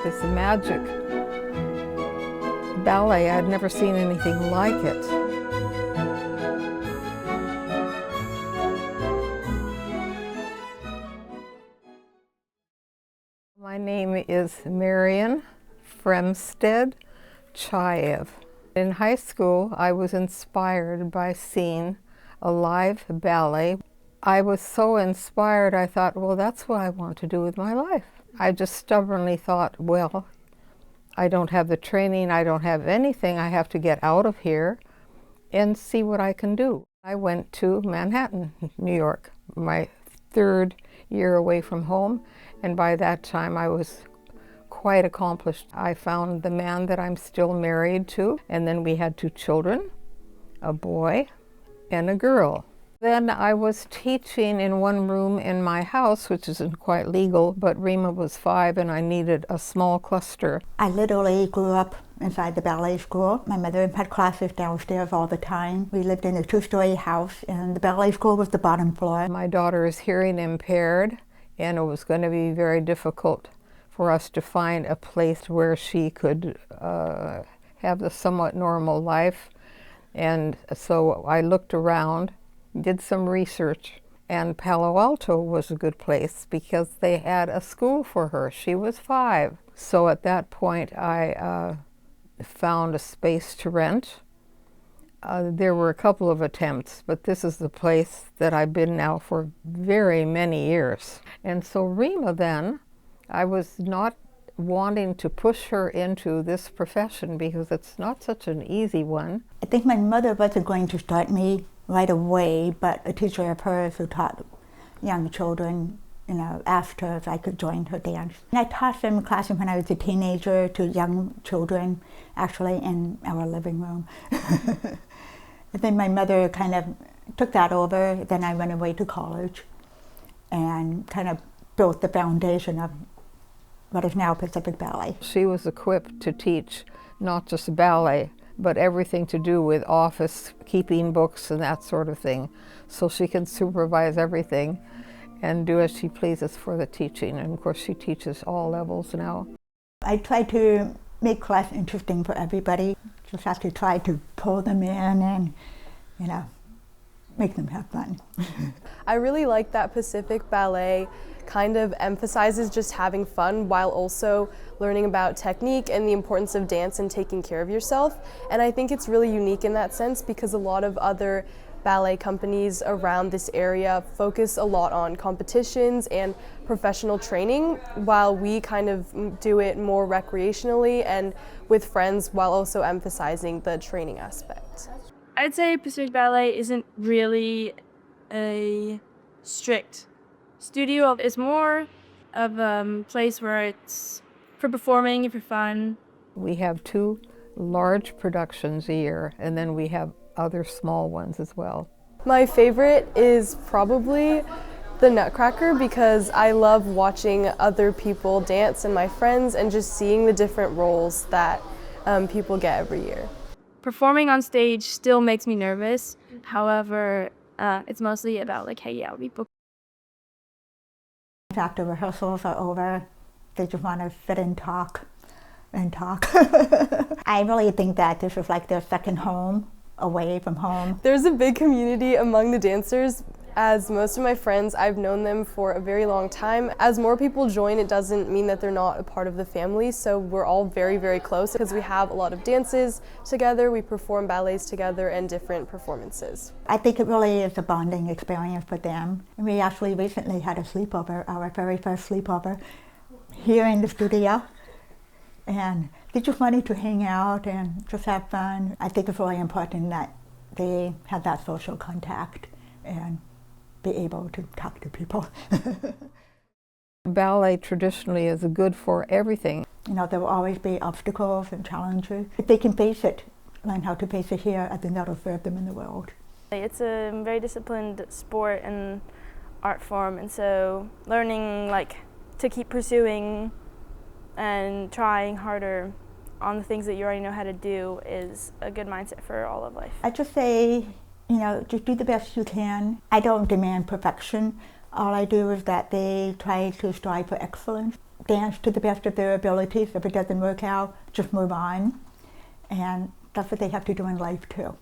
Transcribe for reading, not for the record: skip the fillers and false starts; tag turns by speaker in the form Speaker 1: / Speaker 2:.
Speaker 1: this magic ballet. I'd never seen anything like it. My name is Marian Fremsted Chaev. In high school, I was inspired by seeing a live ballet. I was so inspired, I thought, well, that's what I want to do with my life. I just stubbornly thought, well, I don't have the training, I don't have anything, I have to get out of here and see what I can do. I went to Manhattan, New York, my third year away from home, and by that time I was quite accomplished. I found the man that I'm still married to, and then we had 2 children, a boy and a girl. Then I was teaching in one room in my house, which isn't quite legal, but Rima was 5 and I needed a small cluster.
Speaker 2: I literally grew up inside the ballet school. My mother had classes downstairs all the time. We lived in a 2-story house and the ballet school was the bottom floor.
Speaker 1: My daughter is hearing impaired and it was going to be very difficult for us to find a place where she could have a somewhat normal life. And so I looked around, did some research, and Palo Alto was a good place because they had a school for her. She was 5. So at that point I found a space to rent. There were a couple of attempts, but this is the place that I've been now for very many years. And so Rima then, I was not wanting to push her into this profession because it's not such an easy one.
Speaker 2: I think my mother wasn't going to start me right away, but a teacher of hers who taught young children, asked her if I could join her dance. And I taught them classes when I was a teenager to young children, actually in our living room. And then my mother kind of took that over. Then I went away to college and kind of built the foundation of what is now Pacific Ballet.
Speaker 1: She was equipped to teach not just ballet, but everything to do with office, keeping books and that sort of thing. So she can supervise everything and do as she pleases for the teaching. And of course she teaches all levels now.
Speaker 2: I try to make class interesting for everybody. Just have to try to pull them in and, make them have fun.
Speaker 3: I really like that Pacific Ballet kind of emphasizes just having fun while also learning about technique and the importance of dance and taking care of yourself. And I think it's really unique in that sense because a lot of other ballet companies around this area focus a lot on competitions and professional training, while we kind of do it more recreationally and with friends while also emphasizing the training aspect.
Speaker 4: I'd say Pacific Ballet isn't really a strict studio. It's more of a place where it's for performing, for fun.
Speaker 1: We have 2 large productions a year, and then we have other small ones as well.
Speaker 3: My favorite is probably the Nutcracker because I love watching other people dance and my friends and just seeing the different roles that people get every year.
Speaker 4: Performing on stage still makes me nervous. However, it's mostly about hey, I'll be booked.
Speaker 2: After rehearsals are over, they just want to sit and talk. I really think that this is like their second home, away from home.
Speaker 3: There's a big community among the dancers. As most of my friends, I've known them for a very long time. As more people join, it doesn't mean that they're not a part of the family, so we're all very, very close because we have a lot of dances together, we perform ballets together and different performances.
Speaker 2: I think it really is a bonding experience for them. And we actually recently had a sleepover, our very first sleepover, here in the studio. And they just wanted to hang out and just have fun. I think it's really important that they have that social contact and be able to talk to people.
Speaker 1: Ballet traditionally is good for everything.
Speaker 2: There will always be obstacles and challenges. If they can face it, learn how to face it here, I think that'll serve them in the world.
Speaker 5: It's a very disciplined sport and art form, and so learning to keep pursuing and trying harder on the things that you already know how to do is a good mindset for all of life.
Speaker 2: I just say, just do the best you can. I don't demand perfection. All I do is that they try to strive for excellence. dance to the best of their abilities. If it doesn't work out, just move on. And that's what they have to do in life too.